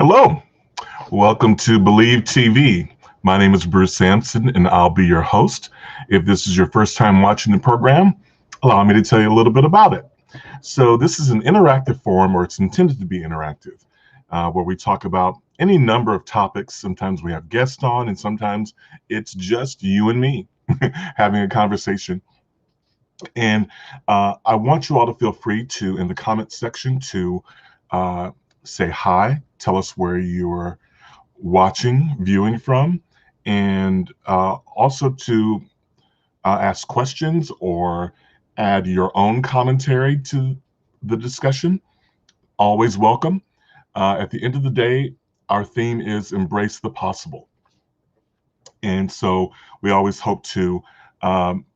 Hello, welcome to Believe TV. My name is Bruce Sampson and I'll be your host. If this is your first time watching the program, allow me to tell you a little bit about it. So, this is an interactive forum, or it's intended to be interactive, where we talk about any number of topics. Sometimes we have guests on, and sometimes it's just you and me having a conversation. And I want you all to feel free to, in the comments section, to uh, say hi, tell us where you're watching, viewing from, and also to ask questions or add your own commentary to the discussion. Always welcome. At the end of the day, our theme is embrace the possible. And so we always hope to um,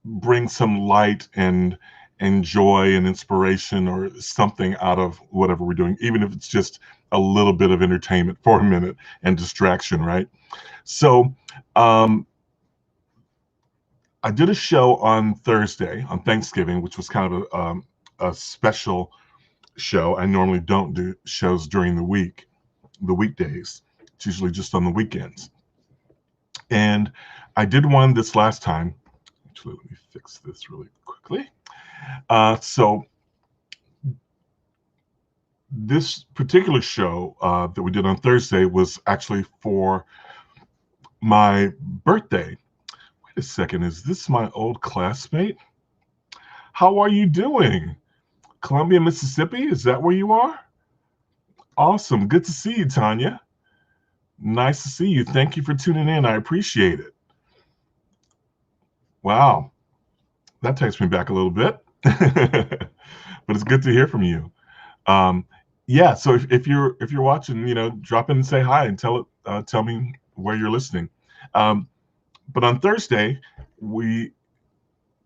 bring some light and joy and inspiration or something out of whatever we're doing, even if it's just a little bit of entertainment for a minute and distraction, right? So um, I did a show on Thursday on Thanksgiving, which was kind of a special show. I normally don't do shows during the weekdays. It's usually just on the weekends. And I did one this last time. Actually, let me fix this really quickly. So this particular show that we did on Thursday was actually for my birthday. Wait a second, is this my old classmate? How are you doing? Columbia, Mississippi, is that where you are? Awesome, good to see you, Tanya. Nice to see you. Thank you for tuning in. I appreciate it. Wow, that takes me back a little bit, but it's good to hear from you. Um, yeah, so if you're watching, drop in and say hi and tell me where you're listening. Um, but on Thursday, we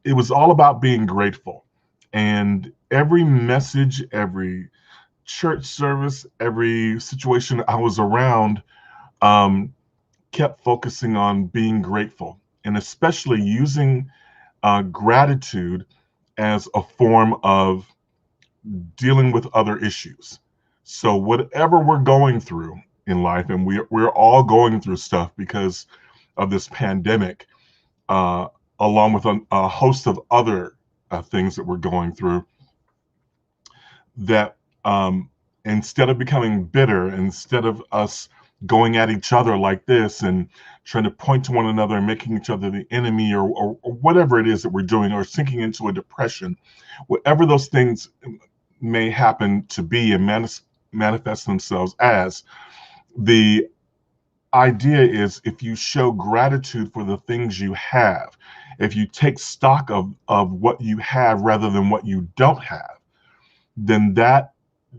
it was all about being grateful, and every message, every church service, every situation I was around um, kept focusing on being grateful, and especially using gratitude as a form of dealing with other issues. So whatever we're going through in life, and we're all going through stuff because of this pandemic, uh, along with a host of other things that we're going through, that instead of becoming bitter, instead of us going at each other like this and trying to point to one another and making each other the enemy or whatever it is that we're doing, or sinking into a depression, whatever those things may happen to be and manifest themselves as, the idea is if you show gratitude for the things you have, if you take stock of what you have rather than what you don't have, then that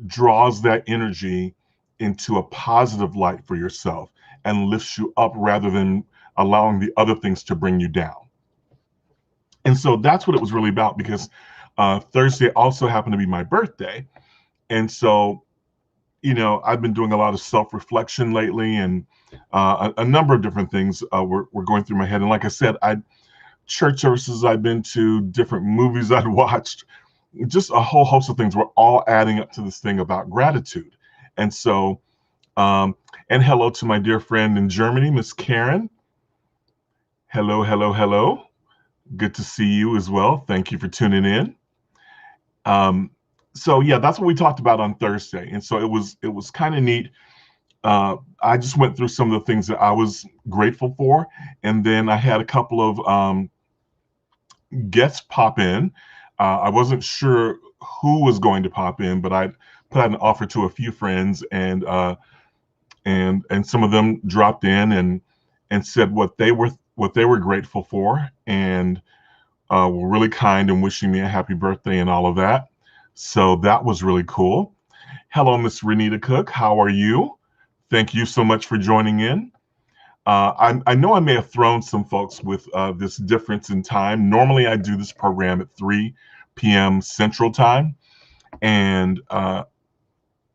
draws that energy into a positive light for yourself and lifts you up rather than allowing the other things to bring you down. And so that's what it was really about, because Thursday also happened to be my birthday. And so, I've been doing a lot of self-reflection lately, and a number of different things were going through my head. And like I said, church services I've been to, different movies I'd watched, just a whole host of things were all adding up to this thing about gratitude. And so, and hello to my dear friend in Germany, Miss Karen. Hello, hello, hello. Good to see you as well. Thank you for tuning in. So yeah, that's what we talked about on Thursday, and so it was kind of neat. I just went through some of the things that I was grateful for, and then I had a couple of guests pop in. I wasn't sure who was going to pop in, but I put out an offer to a few friends, and some of them dropped in and said what they were grateful for, and were really kind and wishing me a happy birthday and all of that. So that was really cool. Hello, Miss Renita Cook. How are you? Thank you so much for joining in. I know I may have thrown some folks with this difference in time. Normally, I do this program at 3 p.m. Central Time, and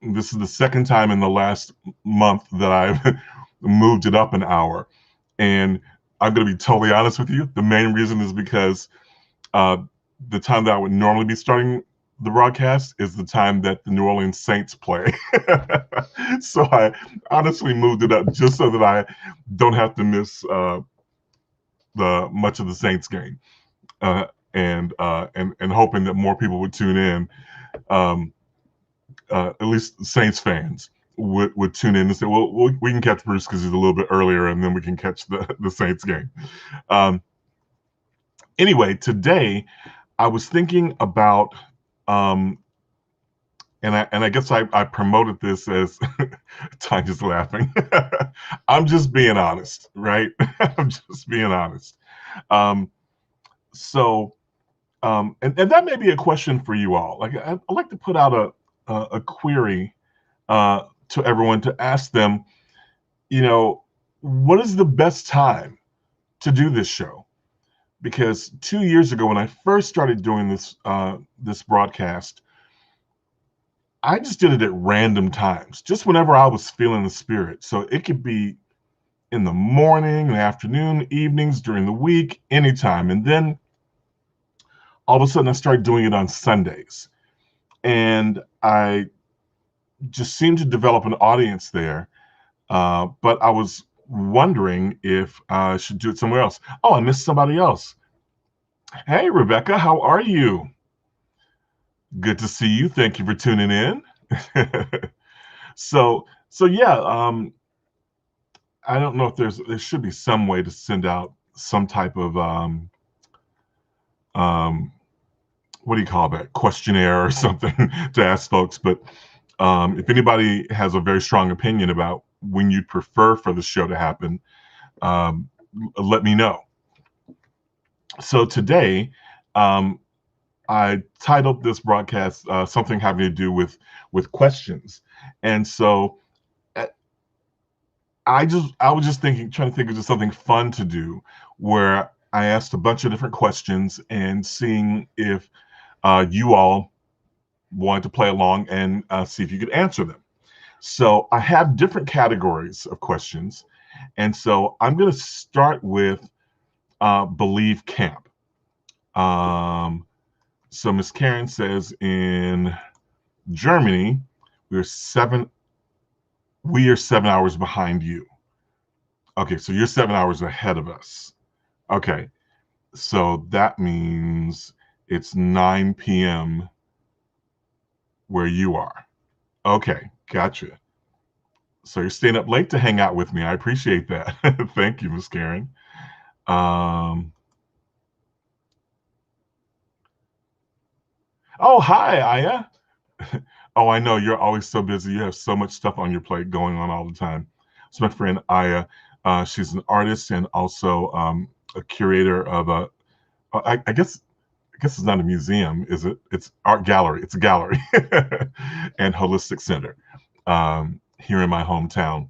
this is the second time in the last month that I've moved it up an hour. And I'm going to be totally honest with you. The main reason is because the time that I would normally be starting the broadcast is the time that the New Orleans Saints play. So I honestly moved it up just so that I don't have to miss the much of the Saints game, uh, and hoping that more people would tune in. Um, at least Saints fans would tune in and say, well, we can catch Bruce because he's a little bit earlier, and then we can catch the Saints game. Um, anyway, today I was thinking about, um, and I guess I promoted this as Tanya's laughing. I'm just being honest, right? I'm just being honest. Um, so, and that may be a question for you all. Like I'd like to put out a query to everyone to ask them, what is the best time to do this show? Because 2 years ago, when I first started doing this broadcast, I just did it at random times, just whenever I was feeling the spirit. So it could be in the morning, the afternoon, evenings, during the week, anytime. And then all of a sudden, I started doing it on Sundays, and I just seemed to develop an audience there. But I was wondering if I should do it somewhere else. Oh, I missed somebody else. Hey, Rebecca, how are you? Good to see you. Thank you for tuning in. So yeah, I don't know if there should be some way to send out some type of um, what do you call that, questionnaire or something to ask folks. But if anybody has a very strong opinion about when you'd prefer for the show to happen, um, let me know. So today, I titled this broadcast something having to do with questions, and so uh, I was just trying to think of just something fun to do, where I asked a bunch of different questions and seeing if you all wanted to play along and see if you could answer them. So I have different categories of questions, and so I'm going to start with Believe Camp. So Miss Karen says in Germany, we're seven we are 7 hours behind you. Okay, so you're 7 hours ahead of us. Okay, so that means it's 9 p.m. where you are. Okay, gotcha. So you're staying up late to hang out with me. I appreciate that. Thank you, Miss Karen. Um, oh, hi, Aya. Oh, I know you're always so busy. You have so much stuff on your plate going on all the time. It's my friend Aya. She's an artist and also a curator of I guess it's not a museum, is it? It's art gallery. It's a gallery and holistic center here in my hometown.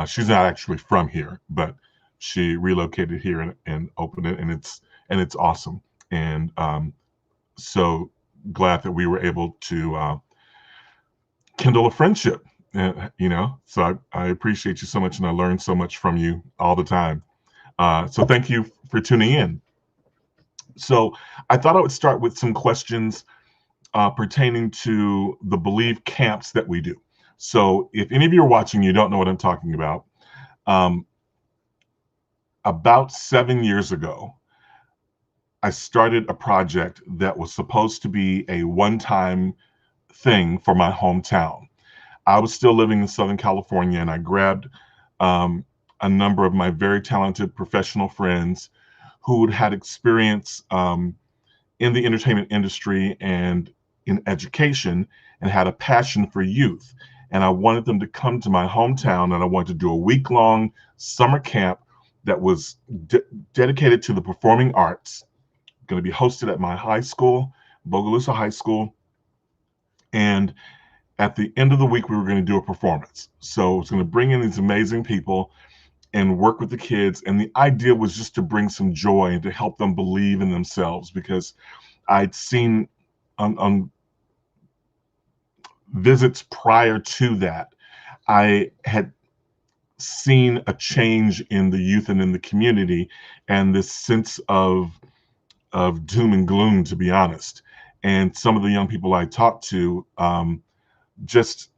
She's not actually from here, but she relocated here and opened it, and it's awesome. And so glad that we were able to kindle a friendship. So I appreciate you so much, and I learn so much from you all the time. So thank you for tuning in. So I thought I would start with some questions pertaining to the Believe camps that we do. So if any of you are watching, you don't know what I'm talking about. Um, about 7 years ago, I started a project that was supposed to be a one-time thing for my hometown. I was still living in Southern California, and I grabbed um, a number of my very talented professional friends who had experience in the entertainment industry and in education and had a passion for youth. And I wanted them to come to my hometown, and I wanted to do a week-long summer camp that was dedicated to the performing arts, going to be hosted at my high school, Bogalusa High School. And at the end of the week, we were going to do a performance. So it was going to bring in these amazing people and work with the kids. And the idea was just to bring some joy and to help them believe in themselves, because I'd seen on visits prior to that, I had seen a change in the youth and in the community, and this sense of doom and gloom, to be honest. And some of the young people I talked to, just,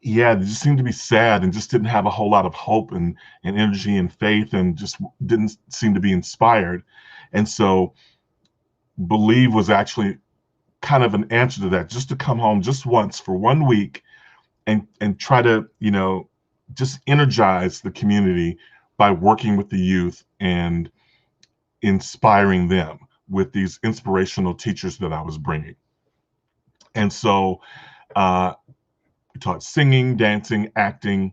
yeah, they just seemed to be sad and just didn't have a whole lot of hope and energy and faith, and just didn't seem to be inspired. And so Believe was actually kind of an answer to that, just to come home just once for 1 week and try to, just energize the community by working with the youth and inspiring them with these inspirational teachers that I was bringing. And so we taught singing, dancing, acting,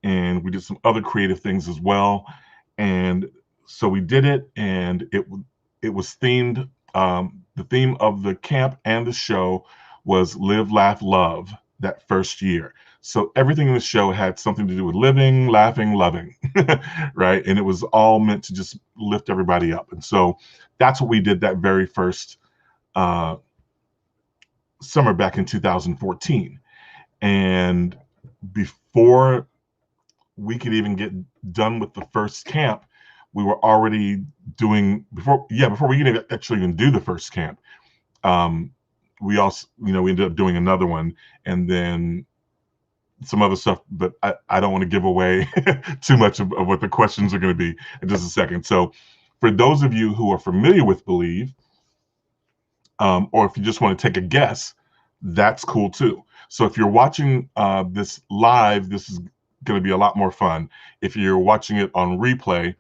and we did some other creative things as well. And so we did it, and it was themed. The theme of the camp and the show was Live, Laugh, Love that first year. So everything in the show had something to do with living, laughing, loving, right? And it was all meant to just lift everybody up. And so that's what we did that very first uh, summer back in 2014. And before we could even get done with the first camp, we were already doing before we could actually even do the first camp. We also, we ended up doing another one, and then some other stuff, but I don't want to give away too much of what the questions are going to be in just a second. So for those of you who are familiar with Believe, or if you just want to take a guess, that's cool too. So if you're watching this live, this is going to be a lot more fun. If you're watching it on replay,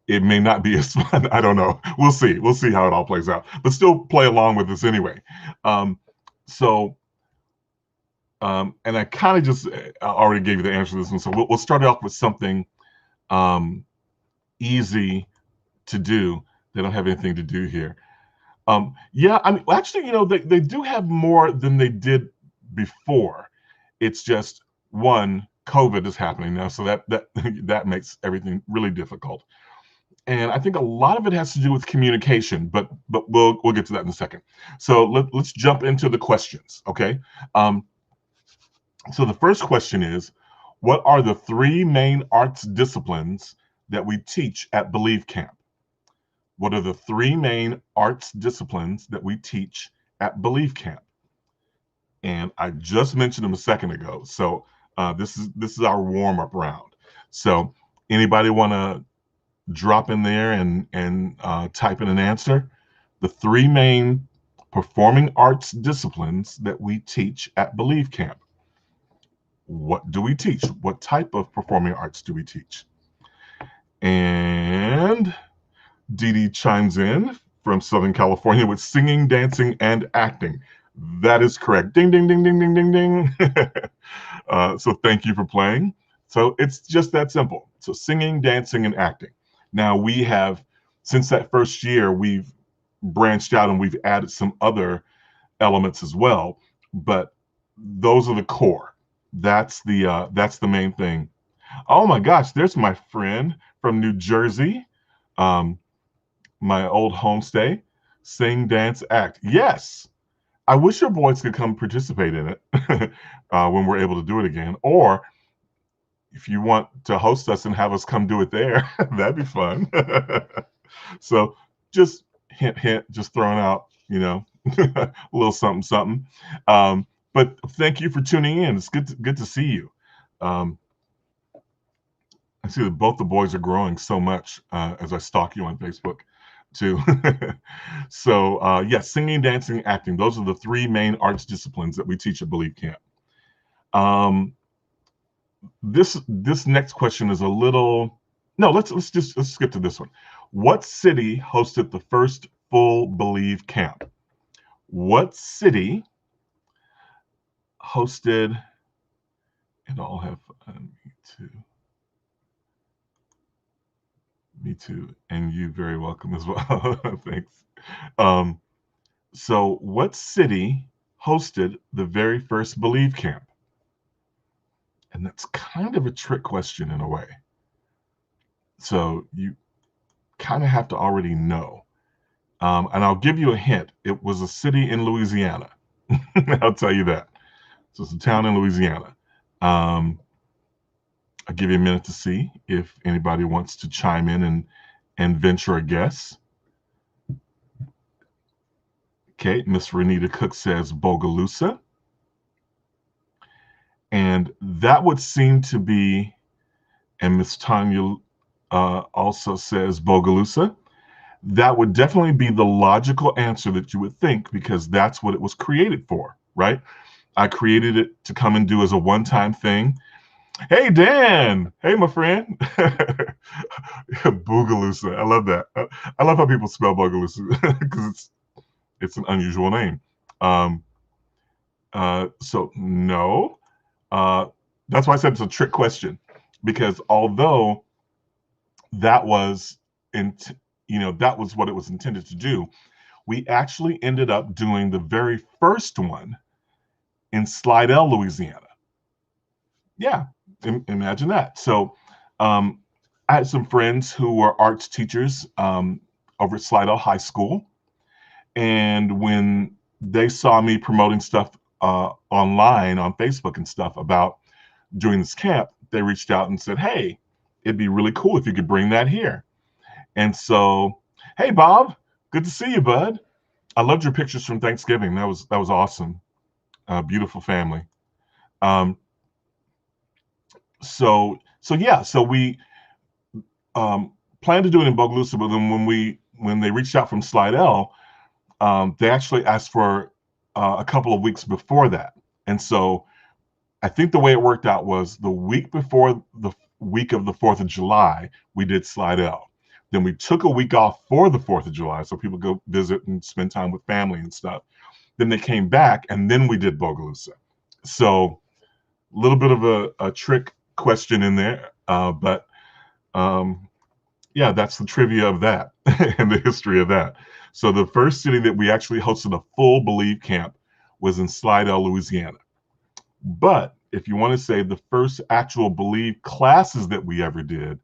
it may not be as fun. I don't know. We'll see. We'll see how it all plays out. But still play along with us anyway. And I kind of just already gave you the answer to this one. So we'll start off with something easy to do. They don't have anything to do here. Yeah, I mean, actually, they do have more than they did before. It's just, one, COVID is happening now, so that makes everything really difficult. And I think a lot of it has to do with communication, but we'll get to that in a second. So let's jump into the questions, okay? So the first question is, what are the 3 main arts disciplines that we teach at Believe Camp? What are the 3 main arts disciplines that we teach at Believe Camp? And I just mentioned them a second ago. So this is our warm-up round. So anybody want to drop in there and type in an answer? The 3 main performing arts disciplines that we teach at Believe Camp. What do we teach? What type of performing arts do we teach? And Dee Dee chimes in from Southern California with singing, dancing, and acting. That is correct. Ding, ding, ding, ding, ding, ding, ding. So thank you for playing. So it's just that simple. So singing, dancing, and acting. Now we have, since that first year, we've branched out and we've added some other elements as well, but those are the core. That's the main thing. Oh my gosh, there's my friend from New Jersey, my old homestay. Sing, dance, act. Yes, I wish your boys could come participate in it when we're able to do it again. Or if you want to host us and have us come do it there, that'd be fun. So just hint, hint, just throwing out, a little something, something. But thank you for tuning in. It's good to see you. I see that both the boys are growing so much as I stalk you on Facebook too. So yes, singing, dancing, acting. Those are the 3 main arts disciplines that we teach at Believe Camp. This next question is a little, no, let's skip to this one. What city hosted the first full Believe Camp? What city hosted, and I'll have me too, and you very welcome as well. Thanks. So what city hosted the very first Believe Camp? And that's kind of a trick question in a way. So you kind of have to already know. And I'll give you a hint. It was a city in Louisiana. I'll tell you that. So it's a town in Louisiana. I'll give you a minute to see if anybody wants to chime in and venture a guess. Okay, Miss Renita Cook says Bogalusa. And that would seem to be, and Miss Tanya also says Bogalusa. That would definitely be the logical answer that you would think, because that's what it was created for, right? I created it to come and do as a one-time thing. Hey, Dan. Hey, my friend. Bogalusa. I love that. I love how people spell Bogalusa because it's an unusual name. So no, that's why I said it's a trick question, because although that was that was what it was intended to do, we actually ended up doing the very first one in Slidell, Louisiana. Yeah, imagine that. So I had some friends who were arts teachers over at Slidell High School. And when they saw me promoting stuff online on Facebook and stuff about doing this camp, they reached out and said, hey, it'd be really cool if you could bring that here. And so, hey, Bob, good to see you, bud. I loved your pictures from Thanksgiving. That was awesome. Beautiful family. So yeah, so we planned to do it in Bogalusa, but then when they reached out from Slidell, they actually asked for a couple of weeks before that. And so I think the way it worked out was the week before the week of the 4th of July, we did Slidell. Then we took a week off for the 4th of July so people go visit and spend time with family and stuff. Then they came back, and then we did Bogalusa. So a little bit of a trick question in there, but yeah, that's the trivia of that and the history of that. So the first city that we actually hosted a full Believe camp was in Slidell, Louisiana. But if you want to say the first actual Believe classes that we ever did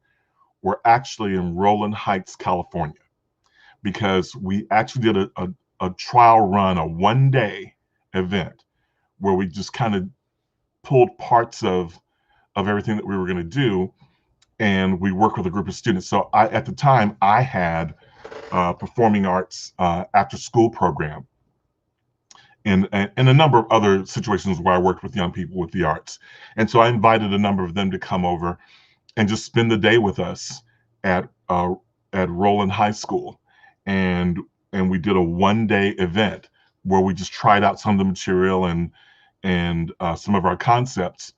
were actually in Rowland Heights, California, because we actually did a trial run, a one-day event where we just kind of pulled parts of everything that we were going to do, and we worked with a group of students. So at the time, I had performing arts after school program, and a number of other situations where I worked with young people with the arts. And so I invited a number of them to come over and just spend the day with us at Rowland High School, and we did a one-day event where we just tried out some of the material and some of our concepts,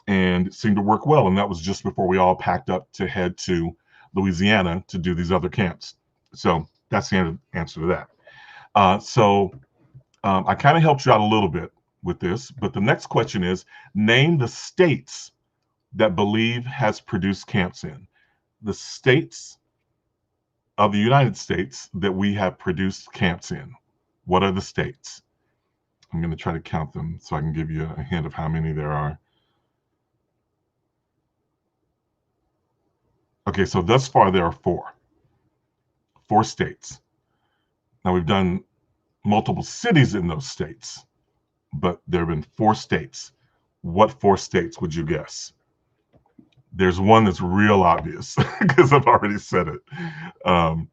and it seemed to work well. And that was just before we all packed up to head to Louisiana to do these other camps. So that's the answer to that. I kind of helped you out a little bit with this, but the next question is, name the states that Believe has produced camps in. The states of the United States that we have produced camps in. What are the states? I'm going to try to count them so I can give you a hint of how many there are. Okay, so thus far there are four states. Now we've done multiple cities in those states, but there have been 4 states. What 4 states would you guess? There's one that's real obvious because I've already said it. And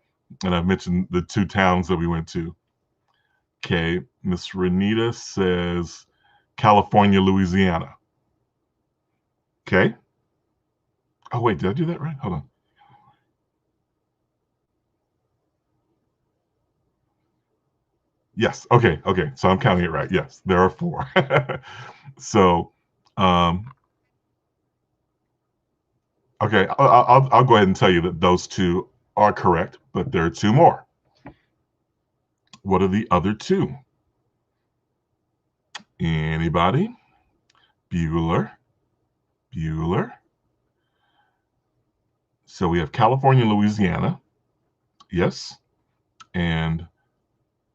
I've mentioned the 2 towns that we went to. Okay, Miss Renita says California, Louisiana. Okay. Oh, wait, did I do that right? Hold on. Yes. Okay. So I'm counting it right. Yes, there are 4. So, okay, I'll go ahead and tell you that those 2 are correct, but there are 2 more. What are the other 2? Anybody? Bueller. So we have California and Louisiana. Yes. And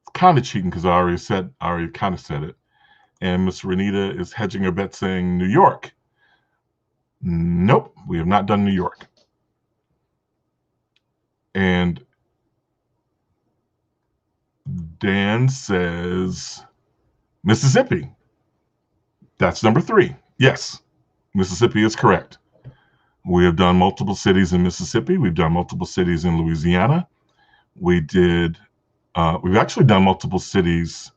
it's kind of cheating because I already kind of said it. And Miss Renita is hedging her bet saying New York. Nope, we have not done New York. And Dan says Mississippi. That's number 3. Yes, Mississippi is correct. We have done multiple cities in Mississippi. We've done multiple cities in Louisiana. We did We've actually done multiple cities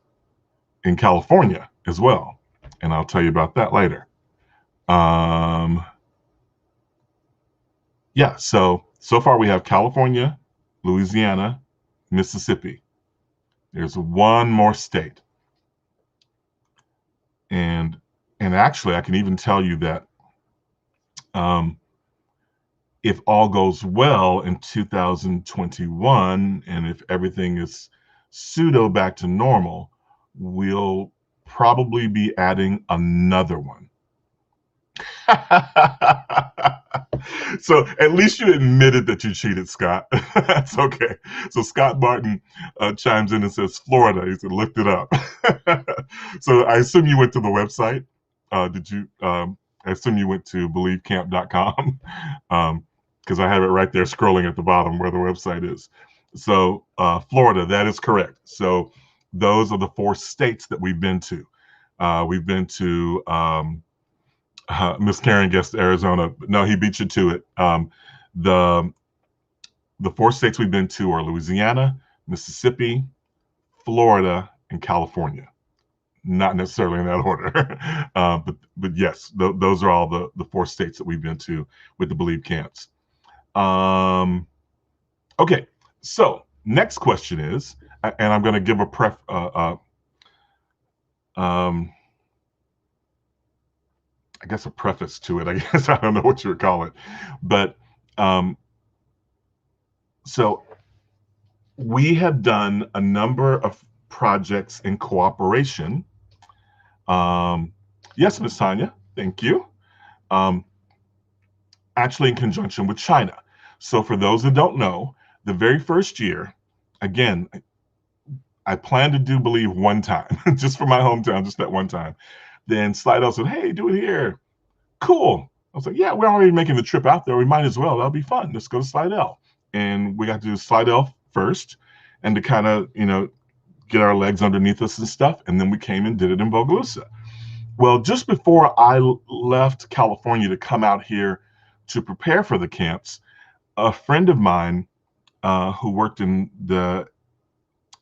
in California as well, and I'll tell you about that later. Yeah, so far we have California, Louisiana, Mississippi. There's one more state, and actually I can even tell you that um, if all goes well in 2021, and if everything is pseudo back to normal, we'll probably be adding another one. So at least you admitted that you cheated, Scott. That's okay. So Scott Martin chimes in and says Florida. He said looked it up. So I assume you went to the website. Did you? I assume you went to BelieveCamp.com because I have it right there scrolling at the bottom where the website is. So Florida, that is correct. So those are the 4 states that we've been to. We've been to Miss Karen guessed Arizona. No, he beat you to it. The 4 states we've been to are Louisiana, Mississippi, Florida, and California. Not necessarily in that order, but yes, those are all the 4 states that we've been to with the Believe Camps. Okay, so next question is, and I'm going to give a I guess a preface to it. I guess I don't know what you would call it, but so we have done a number of projects in cooperation. Yes, Ms. Tanya, thank you. Actually, in conjunction with China. So for those that don't know, the very first year, again, I planned to do Believe one time, just for my hometown, just that one time. Then Slidell said, hey, do it here. Cool. I was like, yeah, we're already making the trip out there. We might as well. That'll be fun. Let's go to Slidell. And we got to do Slidell first and to kind of, get our legs underneath us and stuff. And then we came and did it in Bogalusa. Well, just before I left California to come out here to prepare for the camps, a friend of mine who worked in the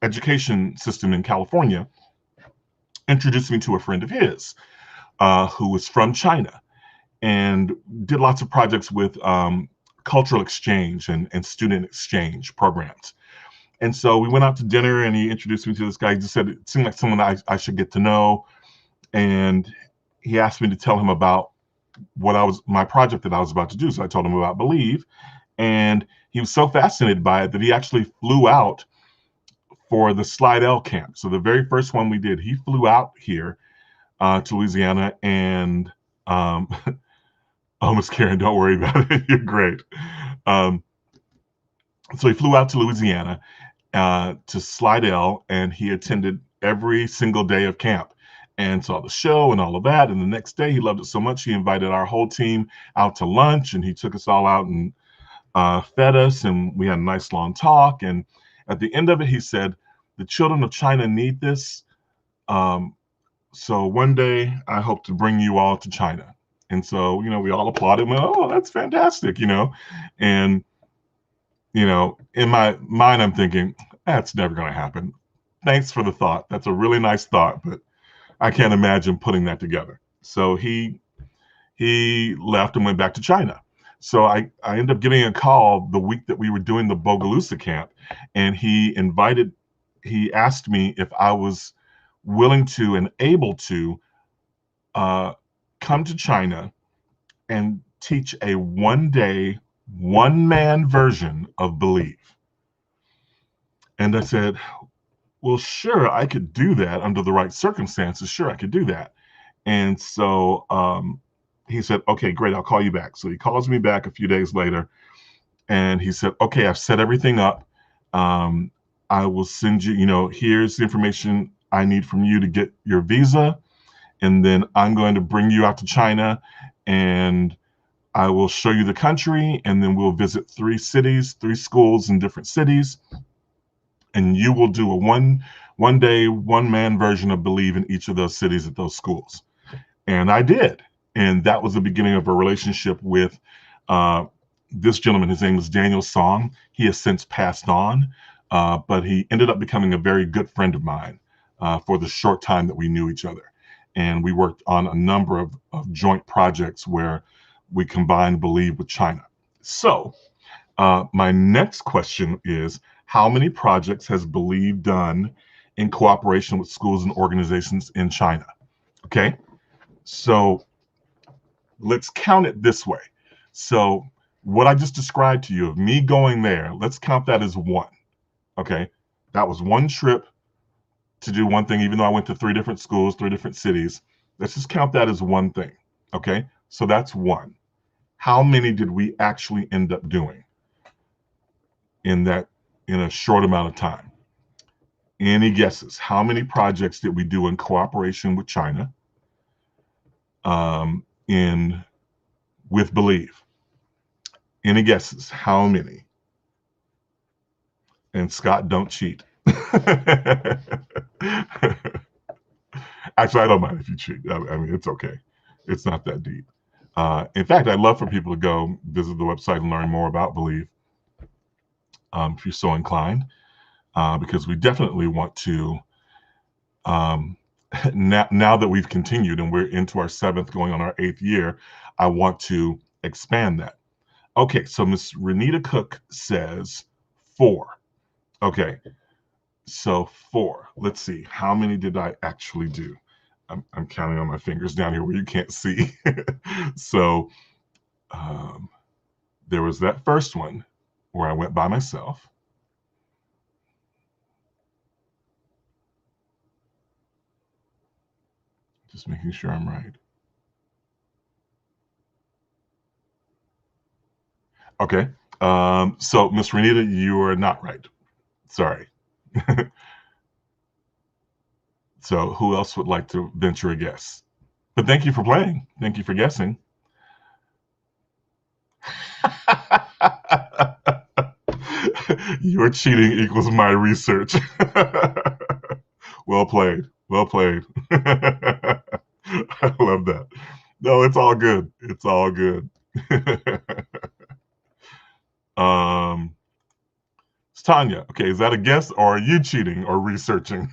education system in California introduced me to a friend of his who was from China and did lots of projects with cultural exchange and student exchange programs. And so we went out to dinner and he introduced me to this guy. He just said it seemed like someone I should get to know. And he asked me to tell him about my project that I was about to do. So I told him about Believe. And he was so fascinated by it that he actually flew out for the Slidell camp. So the very first one we did, he flew out here to Louisiana and oh, Miss Karen, don't worry about it. You're great. So he flew out to Louisiana to Slidell, and he attended every single day of camp and saw the show and all of that. And the next day, he loved it so much, he invited our whole team out to lunch, and he took us all out and fed us, and we had a nice long talk. And at the end of it, he said, the children of China need this. So one day, I hope to bring you all to China. And so, we all applauded. And went, oh, that's fantastic, And, in my mind, I'm thinking, that's never going to happen. Thanks for the thought. That's a really nice thought, but I can't imagine putting that together. So he left and went back to China. So I ended up getting a call the week that we were doing the Bogalusa camp, and he asked me if I was willing to and able to come to China and teach a one-day, one-man version of Believe. And I said, well, sure, I could do that under the right circumstances. Sure, I could do that. And so he said, okay, great, I'll call you back. So he calls me back a few days later, and he said, okay, I've set everything up. I will send you, here's the information I need from you to get your visa. And then I'm going to bring you out to China, and I will show you the country, and then we'll visit 3 cities, 3 schools in different cities. And you will do a one day, one man version of Believe in each of those cities at those schools. And I did. And that was the beginning of a relationship with this gentleman. His name was Daniel Song. He has since passed on. but he ended up becoming a very good friend of mine for the short time that we knew each other. And we worked on a number of joint projects where we combined Believe with China. So my next question is, how many projects has Believe done in cooperation with schools and organizations in China? Okay, so let's count it this way. So what I just described to you of me going there, let's count that as one. Okay, that was one trip to do one thing, even though I went to 3 different schools, 3 different cities. Let's just count that as one thing. Okay, so that's one. How many did we actually end up doing in a short amount of time? Any guesses? How many projects did we do in cooperation with China with Believe? Any guesses? How many? And Scott, don't cheat. Actually, I don't mind if you cheat. I mean, it's okay. It's not that deep. In fact, I'd love for people to go visit the website and learn more about Believe, if you're so inclined, because we definitely want to, now that we've continued and we're into our 7th, going on our 8th year, I want to expand that. Okay, so Miss Renita Cook says 4. Okay, so 4. Let's see. How many did I actually do? I'm counting on my fingers down here where you can't see. So there was that first one where I went by myself. Just making sure I'm right. Okay. So Miss Renita, you are not right. Sorry. So who else would like to venture a guess? But thank you for playing. Thank you for guessing. Your cheating equals my research. Well played. Well played. I love that. No, it's all good. It's all good. It's Tanya. Okay, is that a guess or are you cheating or researching?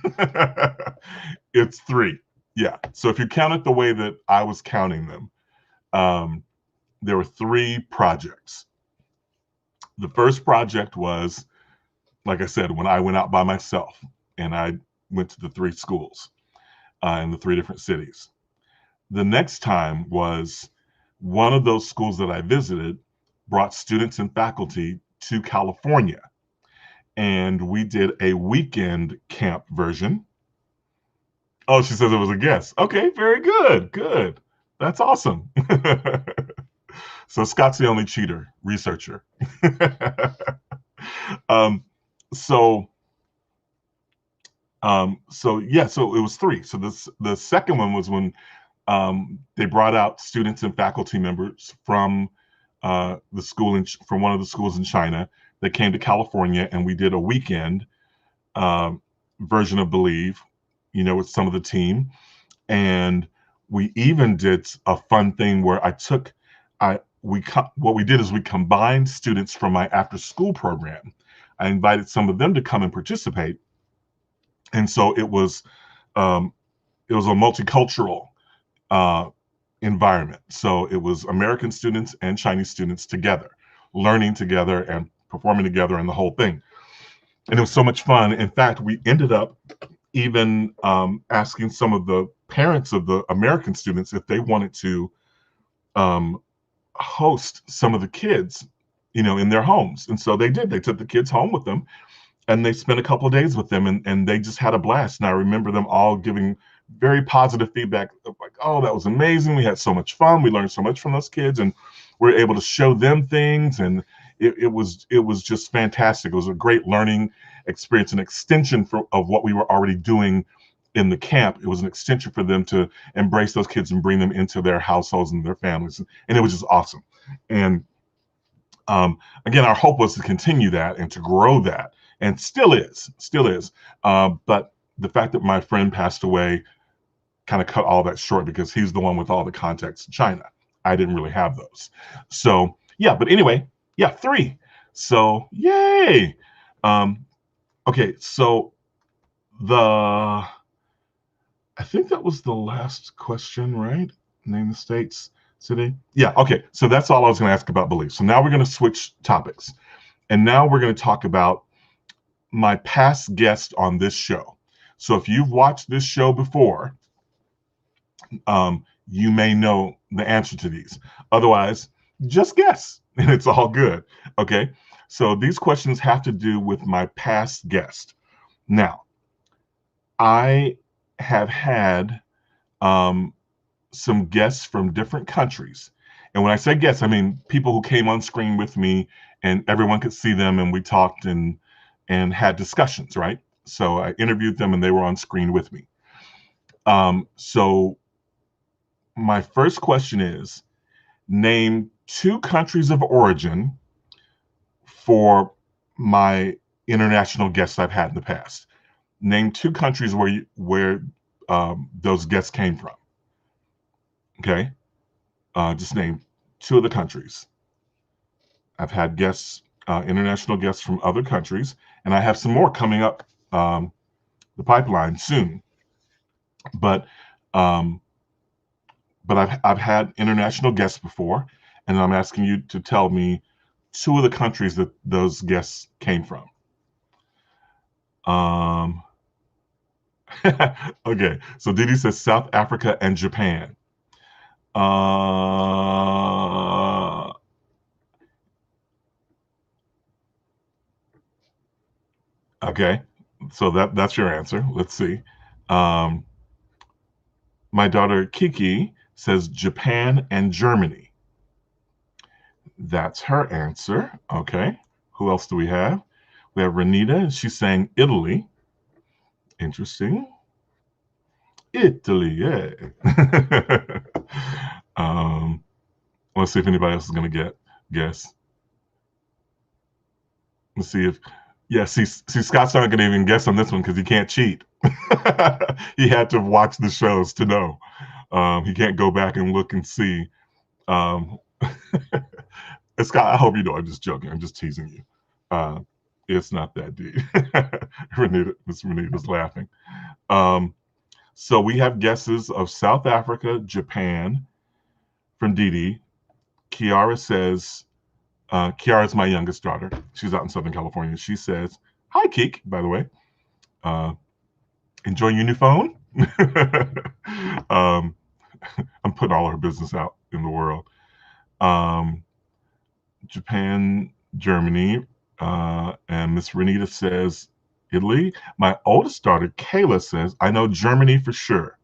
It's 3. Yeah. So if you count it the way that I was counting them, there were 3 projects. The first project was, like I said, when I went out by myself and I went to the 3 schools in the 3 different cities. The next time was one of those schools that I visited brought students and faculty to California. And we did a weekend camp version. Oh, she says it was a guess. Okay, very good. Good. That's awesome. So Scott's the only cheater, researcher. um, so yeah, so it was 3. So the second one was when they brought out students and faculty members from from one of the schools in China that came to California, and we did a weekend version of Believe, with some of the team, and we even did a fun thing where what we did is we combined students from my after school program. I invited some of them to come and participate, and so it was a multicultural environment. So it was American students and Chinese students together, learning together and performing together and the whole thing. And it was so much fun. In fact, we ended up even asking some of the parents of the American students if they wanted to host some of the kids, in their homes. And so they did. They took the kids home with them and they spent a couple of days with them, and they just had a blast. And I remember them all giving very positive feedback of like, oh, that was amazing. We had so much fun. We learned so much from those kids, and we were able to show them things. And it was just fantastic. It was a great learning experience, an extension of what we were already doing in the camp. It was an extension for them to embrace those kids and bring them into their households and their families. And it was just awesome. And again, our hope was to continue that and to grow that, and still is. But the fact that my friend passed away kind of cut all that short, because he's the one with all the contacts in China. I didn't really have those. So yeah, but anyway, yeah, 3. So yay. Okay, so I think that was the last question, right? Name the states, city. Yeah, okay. So that's all I was going to ask about beliefs. So now we're going to switch topics. And now we're going to talk about my past guest on this show. So if you've watched this show before, you may know the answer to these. Otherwise, just guess, and it's all good. Okay. So these questions have to do with my past guest. Now, I have had some guests from different countries. And when I say guests, I mean people who came on screen with me and everyone could see them and we talked and had discussions, right? So I interviewed them and they were on screen with me. So my first question is name two countries of origin for my international guests I've had in the past. Name two countries where those guests came from. Okay, just name two of the countries. I've had guests, international guests from other countries, and I have some more coming up the pipeline soon. But um, I've had international guests before, and I'm asking you to tell me two of the countries that those guests came from. Um, okay, so Didi says South Africa and Japan. Okay, so that's your answer. Let's see. Um, my daughter Kiki says Japan and Germany. That's her answer. Okay. Who else do we have? We have Renita. She's saying Italy. Interesting. Italy, yeah. Let's see if anybody else is gonna guess. Let's see if yeah, see Scott's not gonna even guess on this one because he can't cheat. He had to have watched the shows to know. He can't go back and look and see. Um, Scott, I hope you know I'm just joking. I'm just teasing you. It's not that deep. Miss Renita's laughing. Um, so we have guesses of South Africa, Japan from Didi. Kiara says, Kiara's my youngest daughter. She's out in Southern California. She says, hi, Keek, by the way. Enjoying your new phone? um, I'm putting all her business out in the world. Japan, Germany, and Miss Renita says Italy. My oldest daughter, Kayla, says, I know Germany for sure.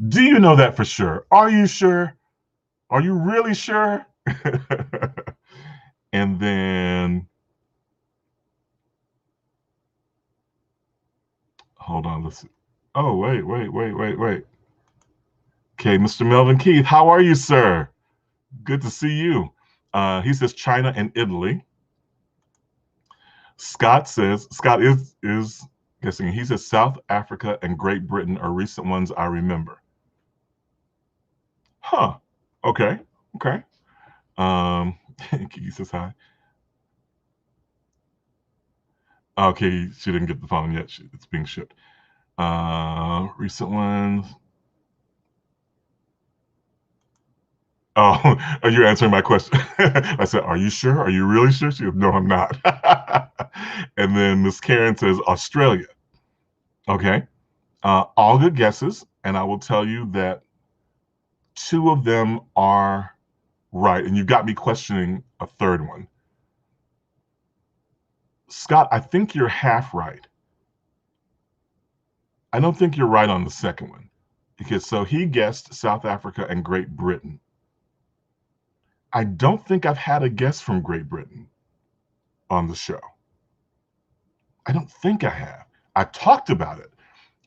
Do you know that for sure? Are you sure? Are you really sure? And then, hold on, let's see. Oh, wait. Okay, Mr. Melvin Keith, how are you, sir? Good to see you. He says China and Italy. Scott is guessing. He says South Africa and Great Britain are recent ones I remember. Huh. Okay. Kiki says hi. Okay, she didn't get the phone yet. It's being shipped. Recent ones. Oh, you're answering my question. I said, are you sure? Are you really sure? She goes, no, I'm not. And then Miss Karen says Australia. Okay. All good guesses. And I will tell you that two of them are right. And you got me questioning a third one. Scott, I think you're half right. I don't think you're right on the second one. Because so he guessed South Africa and Great Britain. I don't think I've had a guest from Great Britain on the show. I don't think I have. I talked about it,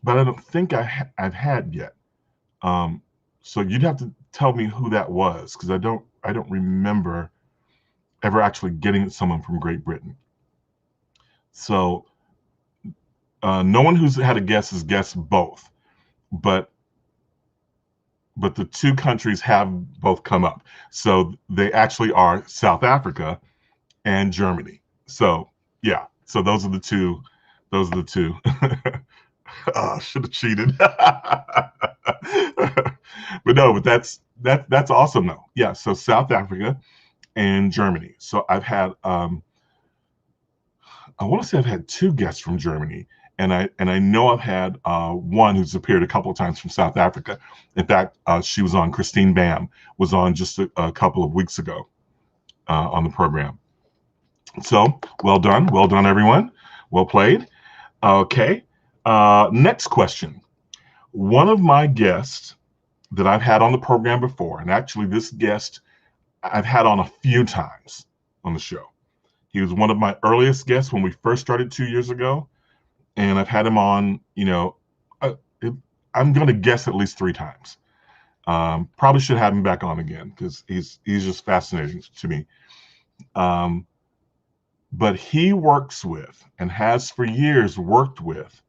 but I don't think I've had yet. So you'd have to tell me who that was because I don't remember ever actually getting someone from Great Britain. So no one who's had a guess has guessed both, but the two countries have both come up. So they actually are South Africa and Germany. So yeah, so those are the two Those are the two. Oh, should have cheated. But no, but that's awesome though. Yeah, so South Africa and Germany. So I've had I want to say I've had two guests from Germany, and I know I've had one who's appeared a couple of times from South Africa. In fact, she was on. Christine Bam was on just a couple of weeks ago on the program. So well done, everyone. Well played. Okay. Next question. One of my guests that I've had on the program before, and actually this guest I've had on a few times on the show. He was one of my earliest guests when we first started 2 years ago, and I've had him on, I'm going to guess at least 3 times. Probably should have him back on again because he's just fascinating to me. But he works with and has for years worked with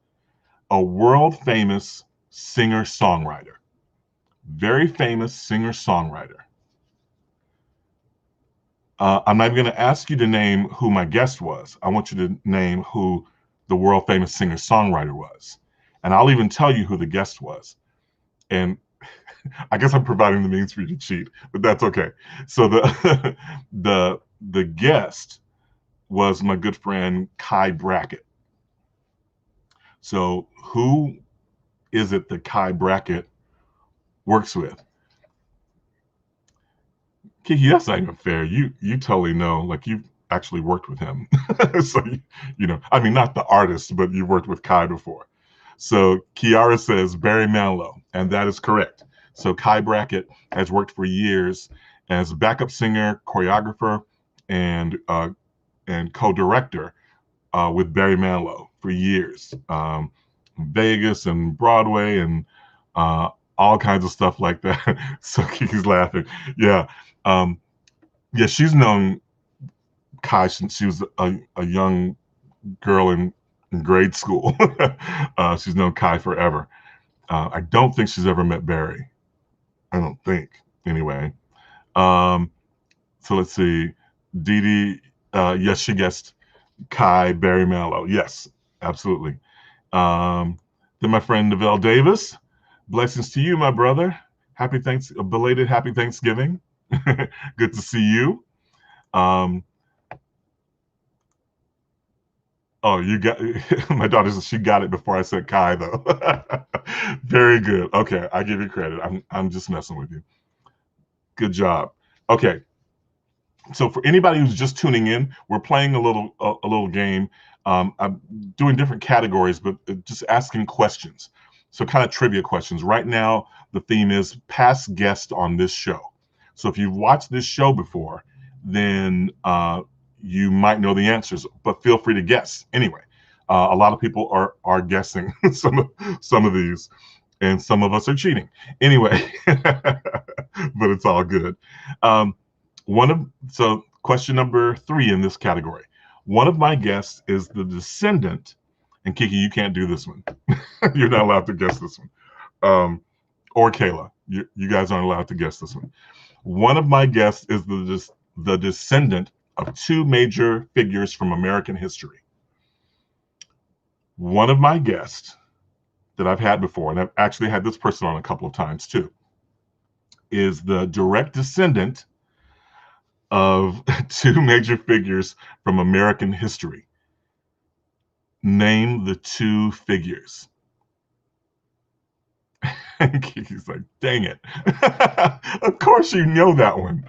a world famous singer-songwriter, very famous singer-songwriter. I'm not even going to ask you to name who my guest was. I want you to name who the world famous singer-songwriter was. And I'll even tell you who the guest was. And I guess I'm providing the means for you to cheat, but that's okay. So the guest was my good friend Kai Brackett. So who is it that Kai Brackett works with? Kiki, that's not even fair. You totally know, like you've actually worked with him. So I mean, not the artist, but you've worked with Kai before. So Kiara says Barry Manilow, and that is correct. So Kai Brackett has worked for years as a backup singer, choreographer, and co-director with Barry Manilow for years. Vegas and Broadway and all kinds of stuff like that. So Kiki's laughing. Yeah. Yeah, she's known Kai since she was a young girl in grade school. She's known Kai forever. I don't think she's ever met Barry. I don't think, anyway. So let's see. Dee Dee, yes, she guessed Kai, Barry Manilow. Yes, absolutely. Then my friend Neville Davis. Blessings to you, my brother. Belated happy Thanksgiving. Good to see you. Oh, you got my daughter says she got it before I said Kai though. Very good. Okay, I give you credit. I'm just messing with you. Good job. Okay. So for anybody who's just tuning in, we're playing a little game. I'm doing different categories, but just asking questions. So kind of trivia questions. Right now, the theme is past guest on this show. So if you've watched this show before, then you might know the answers, but feel free to guess anyway. A lot of people are guessing some of these, and some of us are cheating anyway. But it's all good. So question number 3 in this category. One of my guests is the descendant, and Kiki, you can't do this one. You're not allowed to guess this one. Or Kayla, you guys aren't allowed to guess this one. One of my guests is the descendant of 2 major figures from American history. One of my guests that I've had before, and I've actually had this person on a couple of times too, is the direct descendant of 2 major figures from American history. Name the 2 figures. Kiki's like, dang it. Of course you know that one.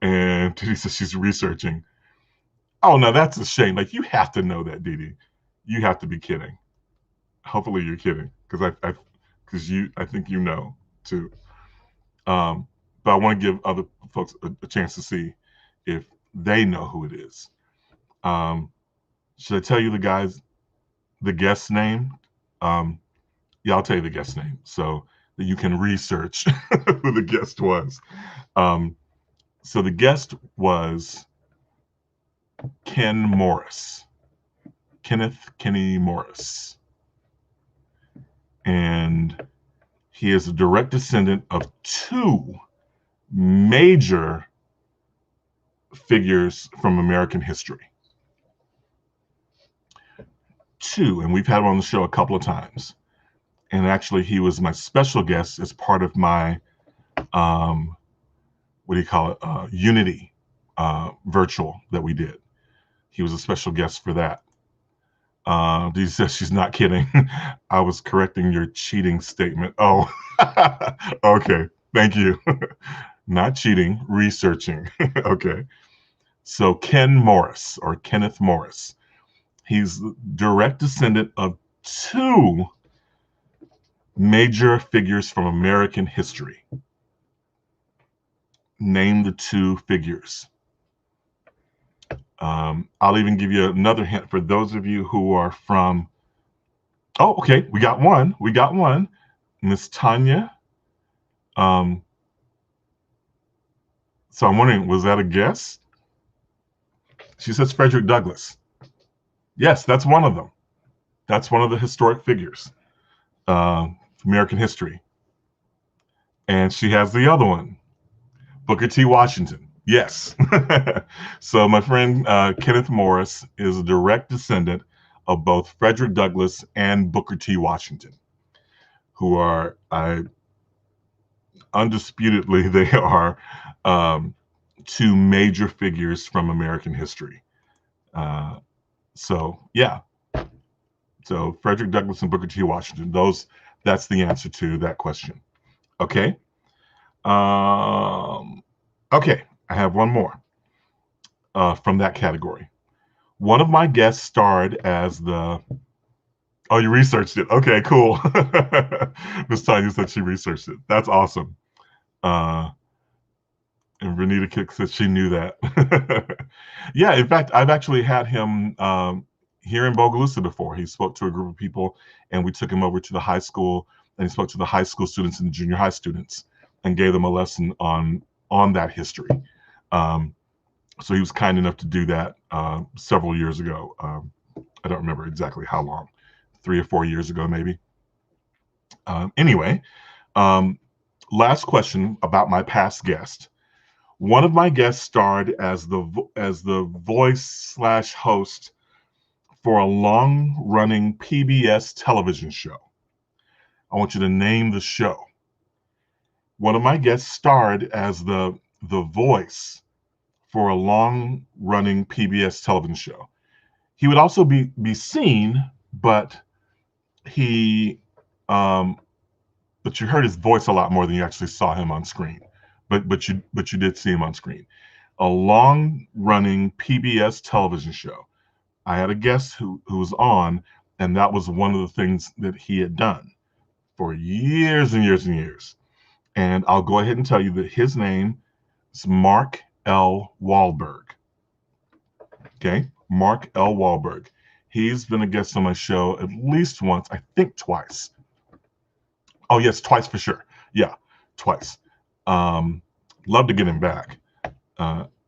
And Didi says she's researching. Oh, no, that's a shame. Like, you have to know that, Didi. You have to be kidding. Hopefully you're kidding, because I think you know too. But I want to give other folks a chance to see if they know who it is. Should I tell you the guest's name? Yeah, I'll tell you the guest's name so that you can research who the guest was. So the guest was Kenneth Morris. And he is a direct descendant of 2 major figures from American history. two, and we've had him on the show a couple of times. And actually, he was my special guest as part of my, what do you call it, Unity virtual that we did. He was a special guest for that. Dee says she's not kidding. I was correcting your cheating statement. Oh, okay. Thank you. Not cheating, researching. Okay. So Ken Morris, or Kenneth Morris, he's the direct descendant of two major figures from American history. Name the two figures. I'll even give you another hint for those of you who are from. Oh, okay. We got one. Miss Tanya. So I'm wondering, was that a guess? She says Frederick Douglass. Yes, that's one of them. That's one of the historic figures, American history. And she has the other one, Booker T. Washington. Yes. So my friend Kenneth Morris is a direct descendant of both Frederick Douglass and Booker T. Washington, who are, undisputedly, they are two major figures from American history. So yeah. So Frederick Douglass and Booker T. Washington, that's the answer to that question. Okay. Okay. I have one more from that category. One of my guests starred as the. Oh, you researched it. Okay, cool. Miss Tanya said she researched it. That's awesome. And Renita Kick said she knew that. Yeah, in fact, I've actually had him here in Bogalusa before. He spoke to a group of people, and we took him over to the high school, and he spoke to the high school students and the junior high students, and gave them a lesson on that history. So he was kind enough to do that several years ago. I don't remember exactly how long, 3 or 4 years ago, maybe. Anyway, last question about my past guest. One of my guests starred as the voice/host for a long-running PBS television show. I want you to name the show. One of my guests starred as the voice for a long-running PBS television show. He would also be seen, but he, but you heard his voice a lot more than you actually saw him on screen. But you did see him on screen. A long-running PBS television show. I had a guest who was on, and that was one of the things that he had done for years and years and years. And I'll go ahead and tell you that his name is Mark L. Wahlberg. Okay, Mark L. Wahlberg. He's been a guest on my show at least once, I think twice. Oh yes, twice for sure. Yeah, twice. Love to get him back.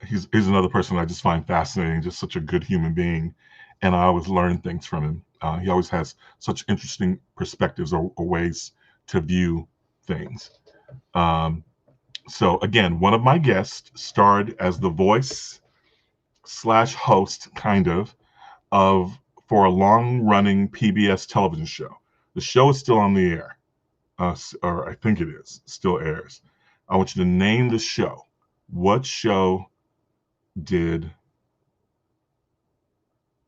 He's another person I just find fascinating, just such a good human being, and I always learn things from him. He always has such interesting perspectives or ways to view things. So again, one of my guests starred as the voice/host, kind of for a long-running PBS television show. The show is still on the air, or I think it is, still airs. I want you to name the show. What show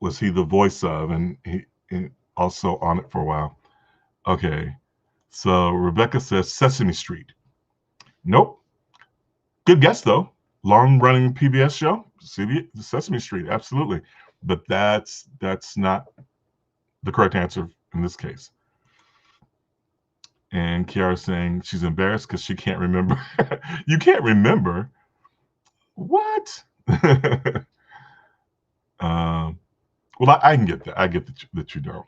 was he the voice of, and he also on it for a while? Okay, so Rebecca says Sesame Street. Nope. Good guess though. Long-running PBS show, Sesame Street, absolutely. But that's not the correct answer in this case. And Kiara's saying she's embarrassed because she can't remember. You can't remember? What? Well, I can get that. I get that you don't.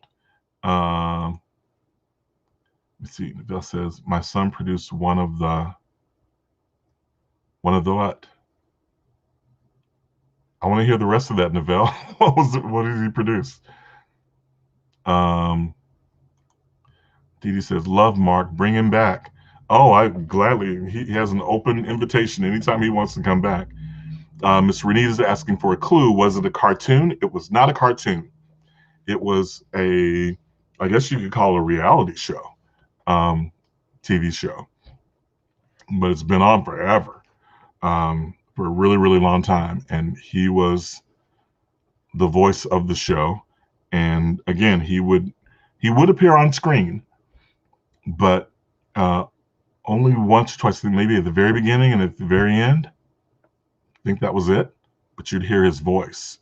Let's see. Neville says my son produced one of the what? I want to hear the rest of that, Neville. What did he produce? Dee Dee says, love Mark, bring him back. Oh, I gladly. He has an open invitation anytime he wants to come back. Miss Renita is asking for a clue. Was it a cartoon? It was not a cartoon. It was I guess you could call it a reality show, um, TV show, but it's been on forever, for a really, really long time. And he was the voice of the show. And again, he would appear on screen, but uh, only once or twice, maybe at the very beginning and at the very end. I think that was it. But you'd hear his voice,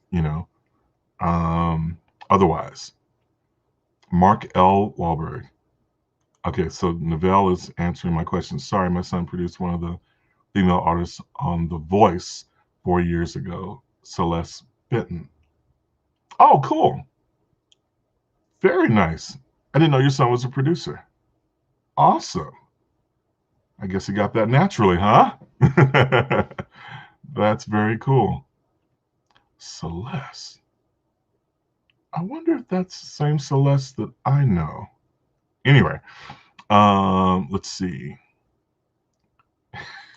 otherwise. Mark L. Wahlberg. Okay, so Novell is answering my question. Sorry, my son produced one of the female artists on The Voice 4 years ago, Celeste Benton. Oh, cool. Very nice. I didn't know your son was a producer. Awesome. I guess he got that naturally, huh? That's very cool. Celeste. I wonder if that's the same Celeste that I know. Anyway, let's see.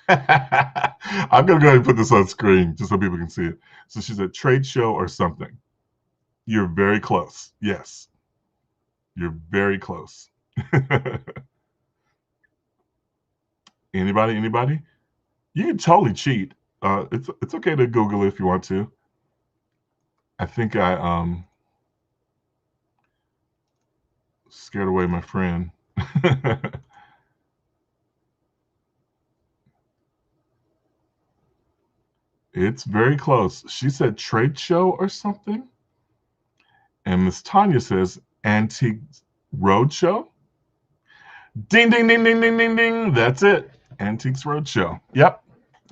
I'm gonna go ahead and put this on screen just so people can see it. So she's a trade show or something. You're very close. Yes, you're very close. Anybody? Anybody? You can totally cheat. It's okay to Google it if you want to. I think I scared away my friend. It's very close. She said trade show or something. And Miss Tanya says antique roadshow. Ding, ding, ding, ding, ding, ding, ding. That's it. Antiques Roadshow. Yep.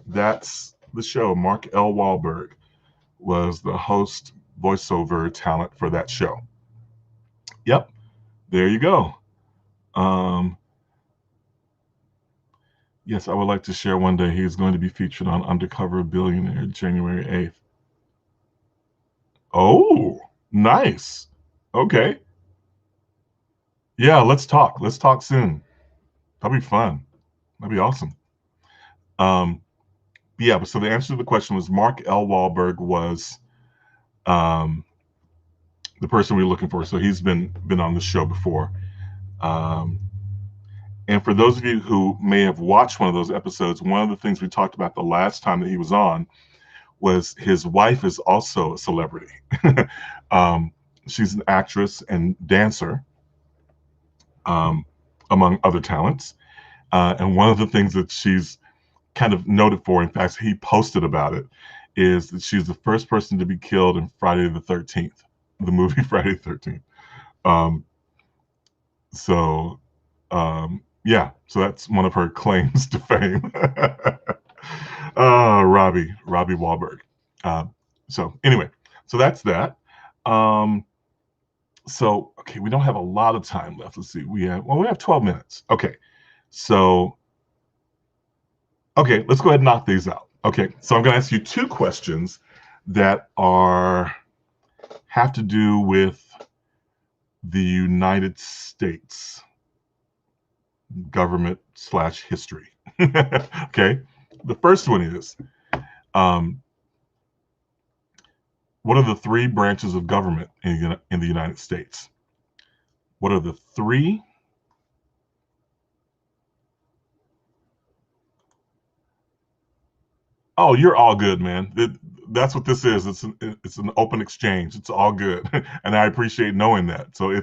That's the show. Mark L. Wahlberg was the host voiceover talent for that show. Yep. There you go. Um, yes, I would like to share one day. He's going to be featured on Undercover Billionaire January 8th. Oh, nice. Okay. Yeah, let's talk. Let's talk soon. That'll be fun. That'd be awesome. Um, yeah, but so the answer to the question was Mark L. Wahlberg was um, the person we were looking for. So he's been on the show before. Um, and for those of you who may have watched one of those episodes, one of the things we talked about the last time that he was on was his wife is also a celebrity. um, she's an actress and dancer, um, among other talents. And one of the things that she's kind of noted for, in fact, he posted about it, is that she's the first person to be killed in Friday the 13th, the movie Friday the 13th. Um, so, yeah, so that's one of her claims to fame. Robbie Wahlberg. Uh, so anyway, so that's that. Um, so okay, we don't have a lot of time left. Let's see. We have 12 minutes. Okay, so okay, let's go ahead and knock these out. Okay, so I'm going to ask you two questions that have to do with the United States government / history. Okay, the first one is, um, what are the three branches of government in the United States? What are the three? Oh, you're all good, man. That's what this is. It's an open exchange. It's all good, and I appreciate knowing that. So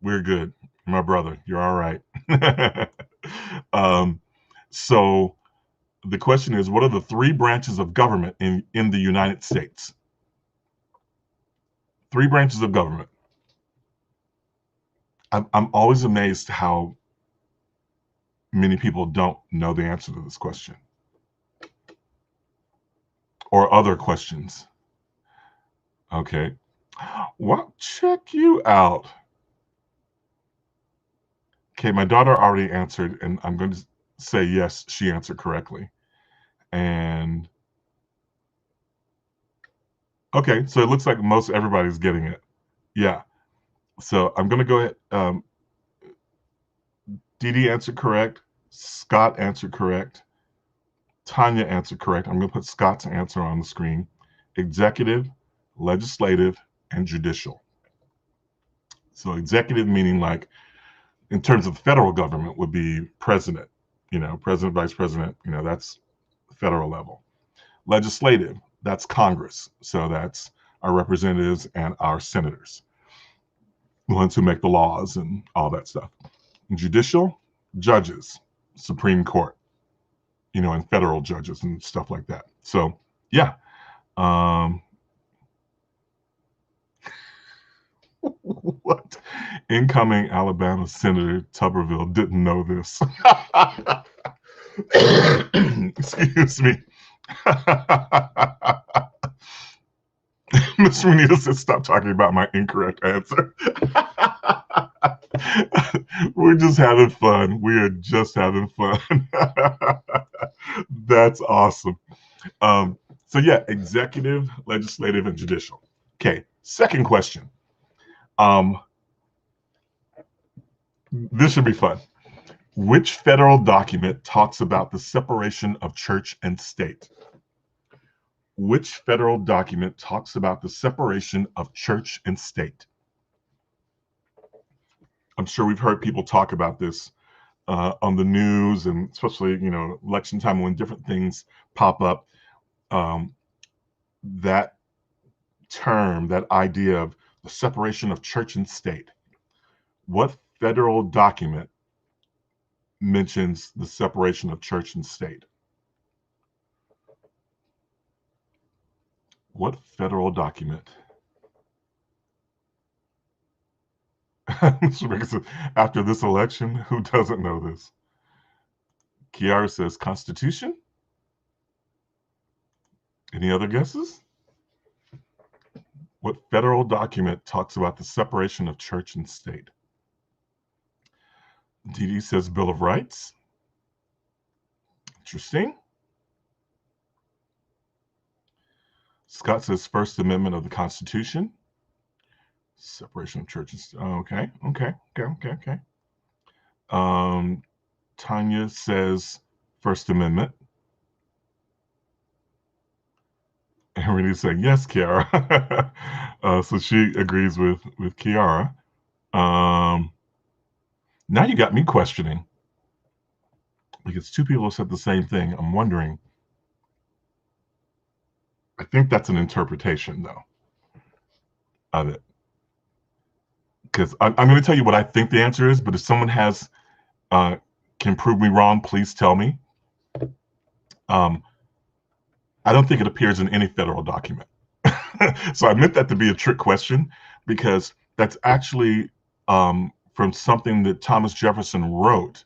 we're good, my brother. You're all right. um, so the question is, what are the three branches of government in the United States? Three branches of government. I'm always amazed how many people don't know the answer to this question or other questions. Okay. Well, check you out. Okay, my daughter already answered, and I'm going to say yes, she answered correctly. And okay, so it looks like most everybody's getting it. Yeah. So I'm going to go ahead. Dee Dee answered correct. Scott answered correct. Tanya answered correct. I'm going to put Scott's answer on the screen. Executive, legislative, and judicial. So executive meaning like in terms of the federal government would be president, president, vice president, that's federal level. Legislative, that's Congress. So that's our representatives and our senators, the ones who make the laws and all that stuff. And judicial, judges, Supreme Court, and federal judges and stuff like that. So yeah. What? Incoming Alabama Senator Tuberville didn't know this. Excuse me. Miss Renita said, stop talking about my incorrect answer. We're just having fun. We are just having fun. That's awesome. So yeah, executive, legislative, and judicial. Okay, second question. This should be fun. Which federal document talks about the separation of church and state? Which federal document talks about the separation of church and state? I'm sure we've heard people talk about this on the news, and especially, election time when different things pop up. That term, that idea of the separation of church and state. What federal document mentions the separation of church and state? What federal document? After this election, who doesn't know this? Kiara says Constitution. Any other guesses? What federal document talks about the separation of church and state? Dee Dee says Bill of Rights. Interesting. Scott says First Amendment of the Constitution. Separation of church and state. Okay. Tanya says First Amendment. And Renee saying yes, Kiara. So she agrees with Kiara. Now you got me questioning, because two people have said the same thing. I'm wondering. I think that's an interpretation, though, of it. Because I'm going to tell you what I think the answer is, but if someone has can prove me wrong, please tell me. I don't think it appears in any federal document. So I meant that to be a trick question, because that's actually from something that Thomas Jefferson wrote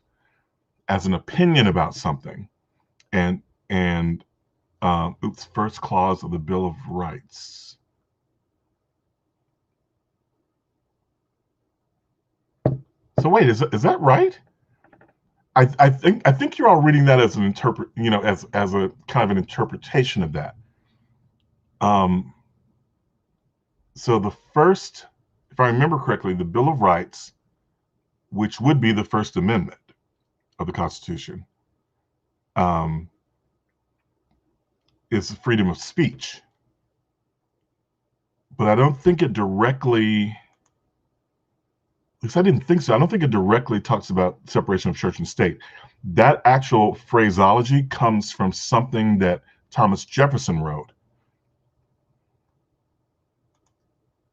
as an opinion about something, and first clause of the Bill of Rights. So wait, is that right? I think you're all reading that as an as a kind of an interpretation of that. So the first, if I remember correctly, the Bill of Rights, which would be the First Amendment of the Constitution, is freedom of speech. But I don't think it directly, at least I didn't think so. I don't think it directly talks about separation of church and state. That actual phraseology comes from something that Thomas Jefferson wrote.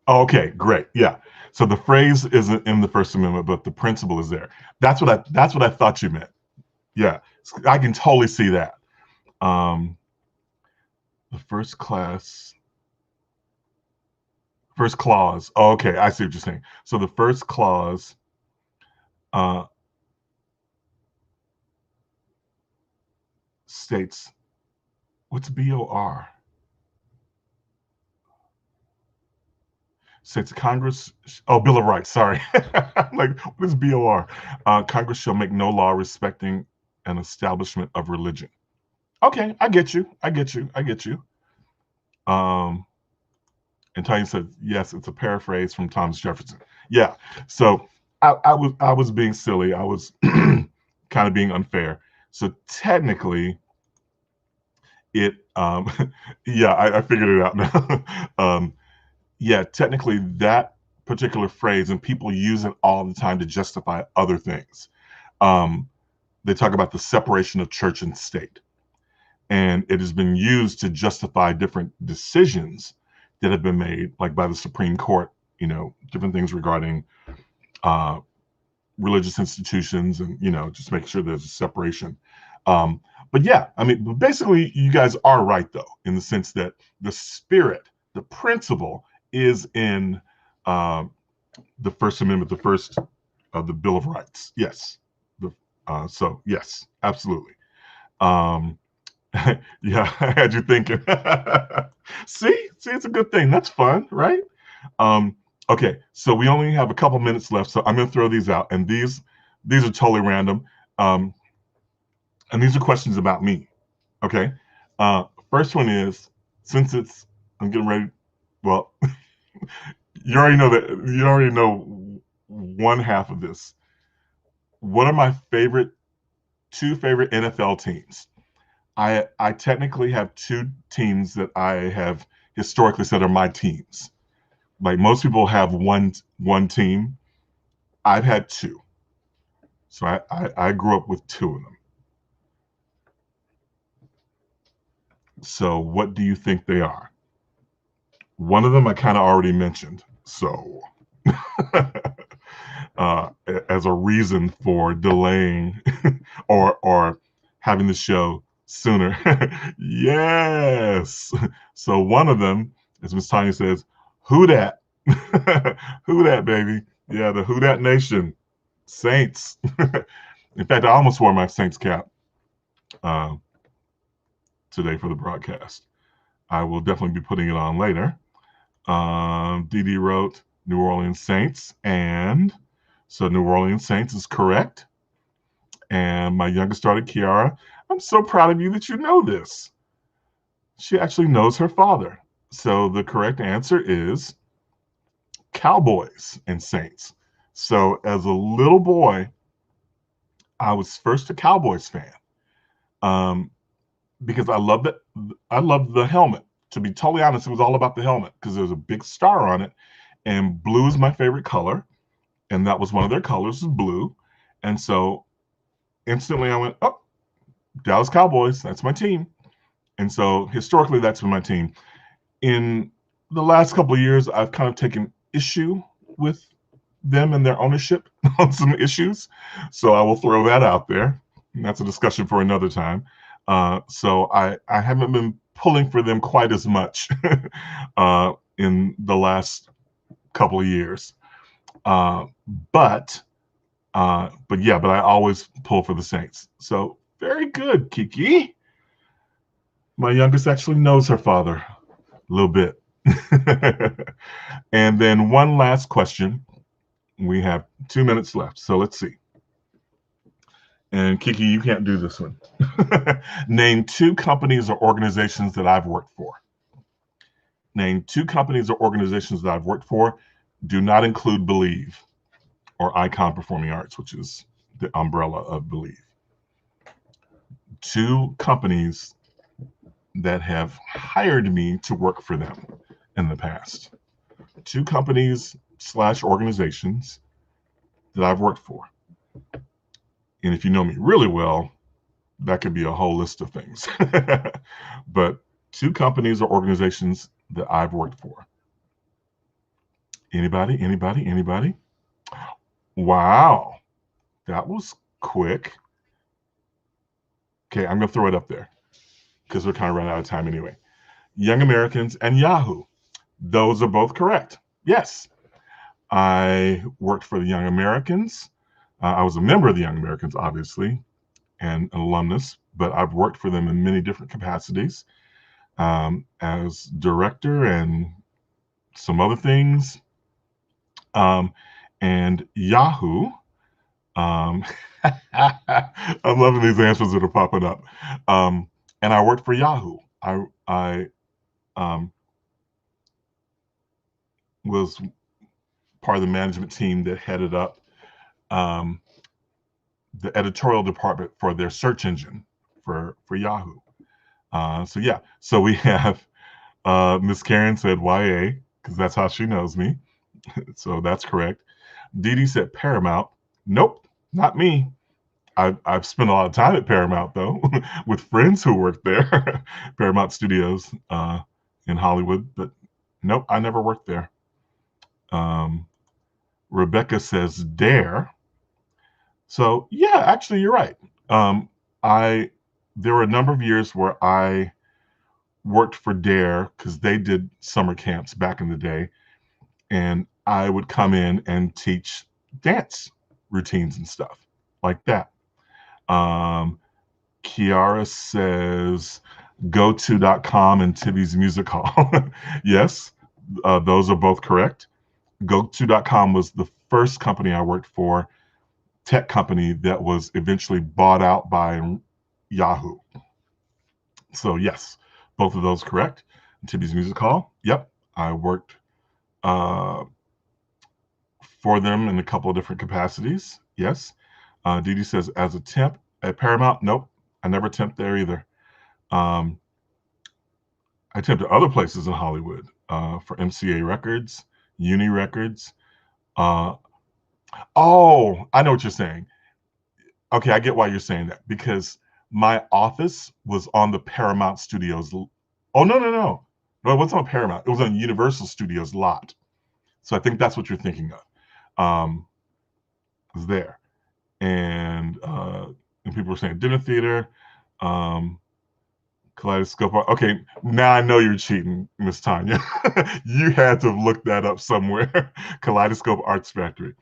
Okay, great. Yeah. So the phrase isn't in the First Amendment, but the principle is there. That's what I thought you meant. Yeah, I can totally see that. The first clause. Oh, okay, I see what you're saying. So the first clause states, what's BOR? States Congress, Bill of Rights, sorry. I'm like, what is BOR? Congress shall make no law respecting an establishment of religion. Okay, I get you. And Tanya said, yes, it's a paraphrase from Thomas Jefferson. Yeah, so I was being silly. I was kind of being unfair. So technically, it, yeah, I figured it out now. yeah, technically that particular phrase, and people use it all the time to justify other things. Um, they talk about the separation of church and state, and it has been used to justify different decisions that have been made, like by the Supreme Court. Different things regarding uh, religious institutions, and just make sure there's a separation. Um, but yeah, I mean, basically, you guys are right though, in the sense that the spirit, the principle, is in uh, the First Amendment, the first of the Bill of Rights. Yes. So yes, absolutely. Um, yeah, I had you thinking. See, it's a good thing. That's fun, right? Um, okay, so we only have a couple minutes left, so I'm going to throw these out, and these are totally random, um, and these are questions about me. Okay, first one is, since I'm getting ready. Well, you already know that. You already know one half of this. What are my two favorite NFL teams? I technically have two teams that I have historically said are my teams. Like most people have one team. I've had two. So I grew up with two of them. So what do you think they are? One of them I kind of already mentioned. So as a reason for delaying or having the show sooner. Yes. So one of them, as Miss Tanya says, who that? Who that, baby? Yeah, the Who Dat Nation. Saints. In fact, I almost wore my Saints cap uh, today for the broadcast. I will definitely be putting it on later. Dee Dee wrote New Orleans Saints, and so New Orleans Saints is correct. And my youngest daughter, Kiara, I'm so proud of you that you know this. She actually knows her father. So the correct answer is Cowboys and Saints. So as a little boy, I was first a Cowboys fan. Um, because I loved the helmet. To be totally honest, it was all about the helmet because there was a big star on it, and blue is my favorite color, and that was one of their colors, is blue. And so instantly I went, oh, Dallas Cowboys, that's my team. And so historically, that's been my team. In the last couple of years, I've kind of taken issue with them and their ownership on some issues. So I will throw that out there. And that's a discussion for another time. So I haven't been pulling for them quite as much in the last couple of years. Uh, but but I always pull for the Saints. So very good, Kiki. My youngest actually knows her father a little bit. And then one last question. We have 2 minutes left. So let's see. And Kiki, you can't do this one. Name two companies or organizations that I've worked for. Name two companies or organizations that I've worked for. Do not include Believe or Icon Performing Arts, which is the umbrella of Believe. Two companies that have hired me to work for them in the past. Two companies / organizations that I've worked for. And if you know me really well, that could be a whole list of things. But two companies or organizations that I've worked for. Anybody? Wow, that was quick. Okay, I'm going to throw it up there because we're kind of running out of time anyway. Young Americans and Yahoo. Those are both correct. Yes, I worked for the Young Americans. I was a member of the Young Americans, obviously, and an alumnus, but I've worked for them in many different capacities as director and some other things. And Yahoo, I'm loving these answers that are popping up. And I worked for Yahoo. I was part of the management team that headed up um, the editorial department for their search engine for Yahoo. So we have Miss Karen said YA. because that's how she knows me. So that's correct. Dee Dee said Paramount. Nope, not me. I've spent a lot of time at Paramount though, with friends who worked there, Paramount Studios in Hollywood. But nope, I never worked there. Um, Rebecca says Dare. So yeah, actually, you're right. Um, I There were a number of years where I worked for Dare because they did summer camps back in the day, and I would come in and teach dance routines and stuff like that. Um, Kiara says goto.com and Tibby's Music Hall. Yes, those are both correct. Goto.com was the first company I worked for, tech company that was eventually bought out by Yahoo. So yes, both of those correct. Tibby's Music Hall. Yep, I worked uh, for them in a couple of different capacities. Yes. Dee Dee says as a temp at Paramount. Nope, I never temped there either. Um, I temped at other places in Hollywood for MCA Records, Uni Records. Uh, oh, I know what you're saying. Okay, I get why you're saying that because my office was on the Paramount Studios. Oh no, it wasn't on Paramount. It was on Universal Studios lot. So I think that's what you're thinking of. Was there, and people were saying dinner theater, kaleidoscope. Okay, now I know you're cheating, Miss Tanya. You had to have looked that up somewhere. Kaleidoscope Arts Factory.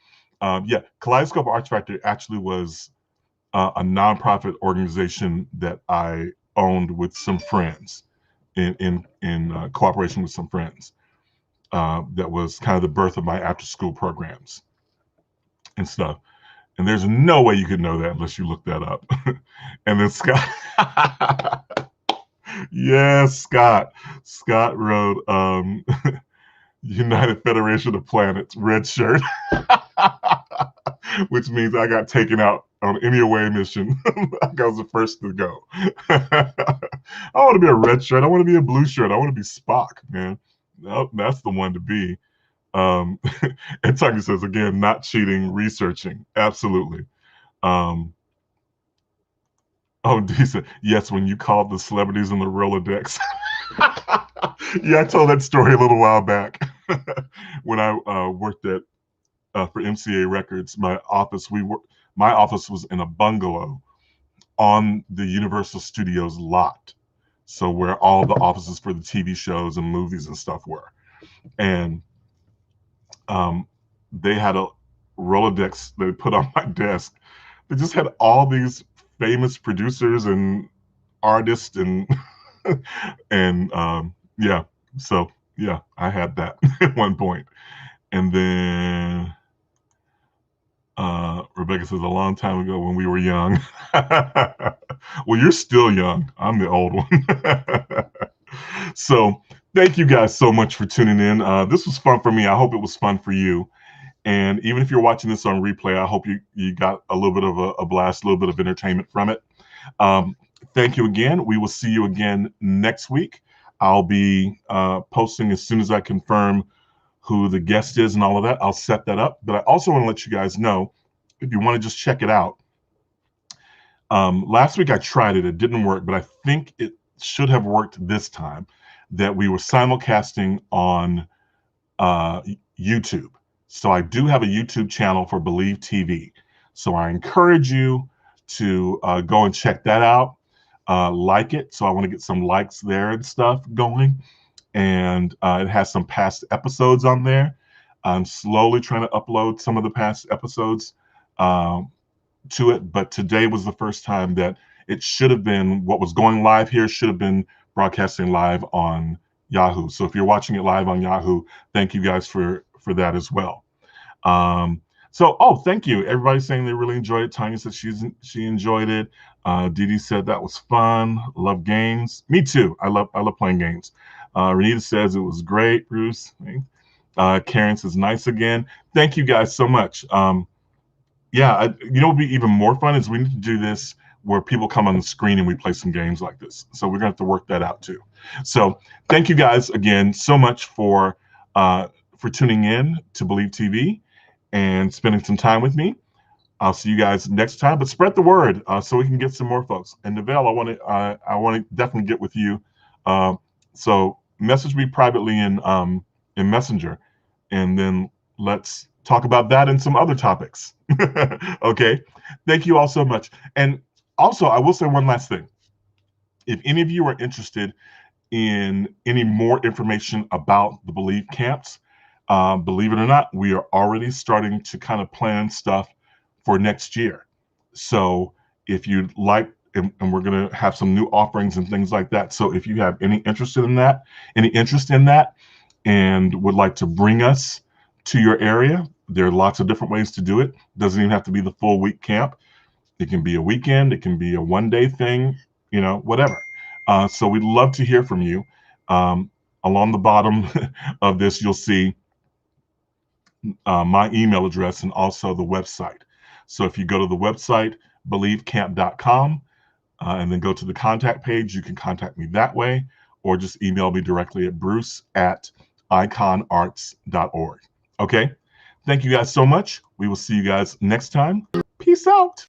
Yeah, Kaleidoscope Arts Factory actually was a nonprofit organization that I owned with some friends in cooperation with some friends. That was kind of the birth of my after school programs and stuff. And there's no way you could know that unless you look that up. And then Scott, yes, Scott. Scott wrote United Federation of Planets, red shirt, which means I got taken out on any away mission. I was the first to go. I want to be a red shirt. I want to be a blue shirt. I want to be Spock, man. Nope, that's the one to be. And Tucker says, again, not cheating, researching. Absolutely. Um, decent. Yes, when you called the celebrities in the Rolodex. Yeah, I told that story a little while back. When I worked at for MCA Records, my office was in a bungalow on the Universal Studios lot. So where all the offices for the TV shows and movies and stuff were. And they had a Rolodex they put on my desk. They just had all these famous producers and artists and and yeah. So yeah, I had that at one point. And then Rebecca says a long time ago when we were young. Well, you're still young. I'm the old one. So thank you guys so much for tuning in. This was fun for me. I hope it was fun for you. And even if you're watching this on replay, I hope you got a little bit of a blast, a little bit of entertainment from it. Thank you again. We will see you again next week. I'll be posting as soon as I confirm who the guest is and all of that. I'll set that up. But I also want to let you guys know, if you want to just check it out. Last week I tried it. It didn't work, but I think it should have worked this time, that we were simulcasting on YouTube. So I do have a YouTube channel for Believe TV. So I encourage you to go and check that out. Like it. So I want to get some likes there and stuff going. And it has some past episodes on there. I'm slowly trying to upload some of the past episodes to it. But today was the first time that it should have been, what was going live here should have been broadcasting live on Yahoo. So if you're watching it live on Yahoo, thank you guys for that as well. Thank you. Everybody's saying they really enjoyed it. Tanya said she enjoyed it. Dee Dee said that was fun. Love games. Me too. I love playing games. Renita says it was great, Bruce. Karen says nice again. Thank you guys so much. You know what would be even more fun is we need to do this where people come on the screen and we play some games like this. So we're going to have to work that out too. So thank you guys again so much for for tuning in to Believe TV and spending some time with me. I'll see you guys next time, but spread the word so we can get some more folks. And Neville, I want to definitely get with you. So message me privately in Messenger, and then let's talk about that and some other topics. Okay. Thank you all so much. And also, I will say one last thing. If any of you are interested in any more information about the Believe camps, believe it or not, we are already starting to kind of plan stuff for next year. So if you'd like, and we're going to have some new offerings and things like that. So if you have any interest in that, and would like to bring us to your area, there are lots of different ways to do it. Doesn't even have to be the full week camp. It can be a weekend. It can be a one-day thing, whatever. So we'd love to hear from you. Along the bottom of this, you'll see my email address and also the website. So if you go to the website, believecamp.com, and then go to the contact page, you can contact me that way, or just email me directly at bruce@iconarts.org. Okay? Thank you guys so much. We will see you guys next time. Peace out.